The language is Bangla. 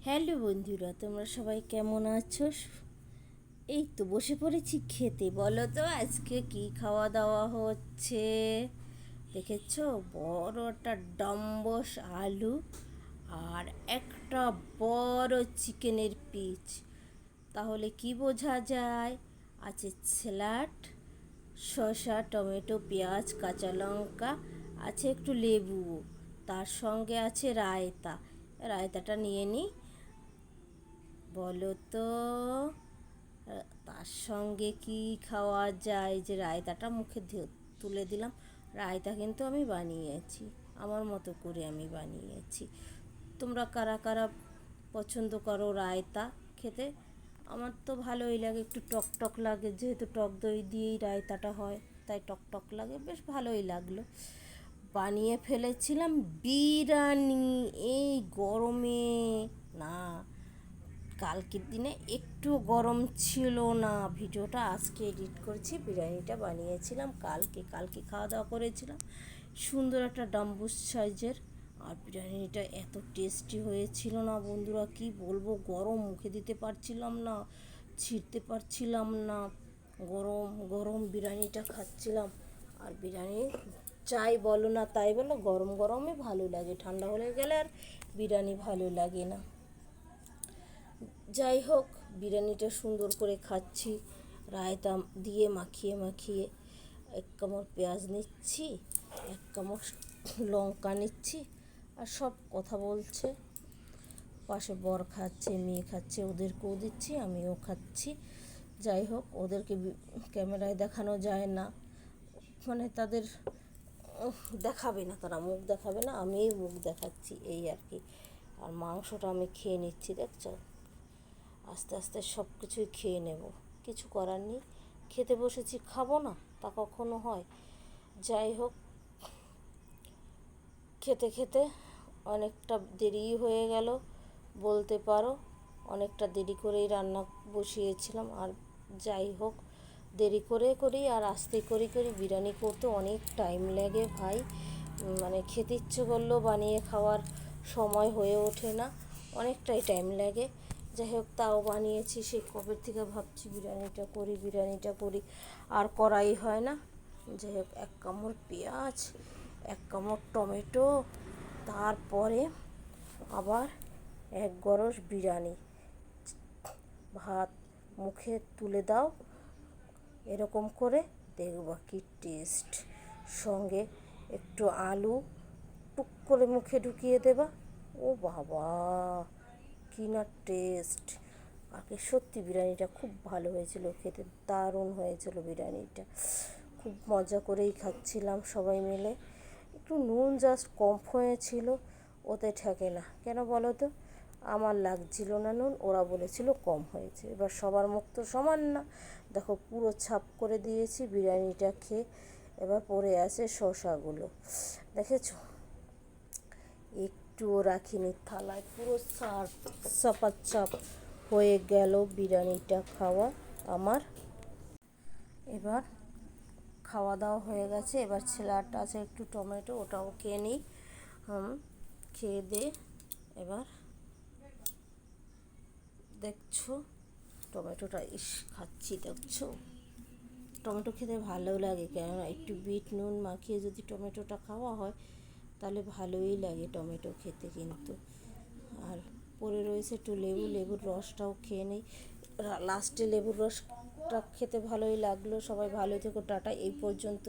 হ্যালো বন্ধুরা, তোমরা সবাই কেমন আছো? এই তো বসে পড়েছি খেতে। বলো তো আজকে কি খাওয়া দাওয়া হচ্ছে? দেখেছো, বড় একটা ডম্বস আলু আর একটা বড় চিকেনের পিস। তাহলে কি বোঝা যায়? আছে স্যালাড, শসা, টমেটো, পেঁয়াজ, কাঁচা লঙ্কা, আছে একটু লেবু, তার সঙ্গে আছে রায়তা। রায়তাটা নিয়ে নিই। বলো তো তার সঙ্গে কি খাওয়া যায়? যে রায়তাটা মুখে তুলে দিলাম। রায়তা কিন্তু আমি বানিয়েছি, আমার মতো করে আমি বানিয়েছি। তোমরা কারা কারা পছন্দ করো রায়তা খেতে? আমার তো ভালোই লাগে, একটু টক টক লাগে, যেহেতু টক দই দিয়েই রায়তাটা হয়, তাই টক টক লাগে, বেশ ভালোই লাগলো। বানিয়ে ফেলেছিলাম বিরিয়ানি এই গরমে। না, কালকের দিনে একটু গরম ছিল না। ভিডিওটা আজকে এডিট করেছি। বিরিয়ানিটা বানিয়েছিলাম কালকে কালকে খাওয়া দাওয়া করেছিলাম। সুন্দর একটা ডাম্বুস সাইজের। আর বিরিয়ানিটা এত টেস্টি হয়েছিল না বন্ধুরা, কি বলবো, গরম মুখে দিতে পারছিলাম না, ছিঁড়তে পারছিলাম না। গরম গরম বিরিয়ানিটা খাচ্ছিলাম। আর বিরিয়ানি চাই বলো না তাই বলো, গরম গরমই ভালো লাগে, ঠান্ডা হয়ে গেলে আর বিরিয়ানি ভালো লাগে না। যাই হোক, বিরিয়ানিটা সুন্দর করে খাচ্ছি রায়তা দিয়ে মাখিয়ে মাখিয়ে। এক কামড় পেঁয়াজ নিচ্ছি, এক কামড় লঙ্কা নিচ্ছি, আর সব কথা বলছে। পাশে বর খাচ্ছে, মেয়ে খাচ্ছে, ওদেরকেও দিচ্ছি, আমিও খাচ্ছি। যাই হোক, ওদেরকে ক্যামেরায় দেখানো যায় না, মানে তাদের দেখাবে না, তারা মুখ দেখাবে না, আমিই মুখ দেখাচ্ছি, এই আর কি। আর মাংসটা আমি খেয়ে নিচ্ছি, দেখছো? আস্তে আস্তে সব কিছুই খেয়ে নেব, কিছু করার নেই। খেতে বসেছি, খাবো না তা কখনো হয়? যাই হোক, খেতে খেতে অনেকটা দেরি হয়ে গেল বলতে পারো। অনেকটা দেরি করেই রান্না বসিয়েছিলাম। আর যাই হোক, দেরি করে করি আর আস্তে করি বিরিয়ানি করতে অনেক টাইম লাগে ভাই। মানে খেতে ইচ্ছে করলেও বানিয়ে খাওয়ার সময় হয়ে ওঠে না, অনেকটাই টাইম লাগে। যাই হোক, তাও বানিয়েছি। সেই কবে থেকে ভাবছি বিরিয়ানিটা করি, আর করাই হয় না। যাই হোক, এক কামড় পেঁয়াজ, এক কামড় টমেটো, তারপরে আবার এক গরস বিরিয়ানি। ভাত মুখে তুলে দাও, এরকম করে দেখবা কি টেস্ট। সঙ্গে একটু আলু টুক করে মুখে ঢুকিয়ে দেবা। ও বাবা, কি না টেস্ট! আগে সত্যি বিরিয়ানিটা খুব ভালো হয়েছিল, খেতে দারুণ হয়েছিল বিরিয়ানিটা। খুব মজা করেই খাচ্ছিলাম সবাই মিলে। একটু নুন জাস্ট কম হয়েছিল, ওতে ঠেকে না কেন বলো তো? আমার লাগছিল না নুন, ওরা বলেছিল কম হয়েছে। এবার সবার মুখ তো সমান না। দেখো, পুরো ছাপ করে দিয়েছি বিরিয়ানিটা খেয়ে। এবার পড়ে আছে শসাগুলো, দেখেছো? একটুও রাখিনি থালায়, পুরো চাপ হয়ে গেল বিরিয়ানিটা খাওয়া আমার। এবার খাওয়া দাওয়া হয়ে গেছে, এবার ছেলেটা আছে একটু টমেটো, ওটাও খেয়ে নিই। খেয়ে দে। এবার দেখছো টমেটোটা, খাচ্ছি, দেখছো? টমেটো খেতে ভালো লাগে, কেননা একটু বিট নুন মাখিয়ে যদি টমেটোটা খাওয়া হয় তাহলে ভালোই লাগে টমেটো খেতে কিন্তু। আর পড়ে রয়েছে একটু লেবুর রসটাও খেয়ে নেই। লাস্টে লেবুর রসটা খেতে ভালোই লাগলো। সবাই ভালো থেকো, টাটা, এই পর্যন্ত।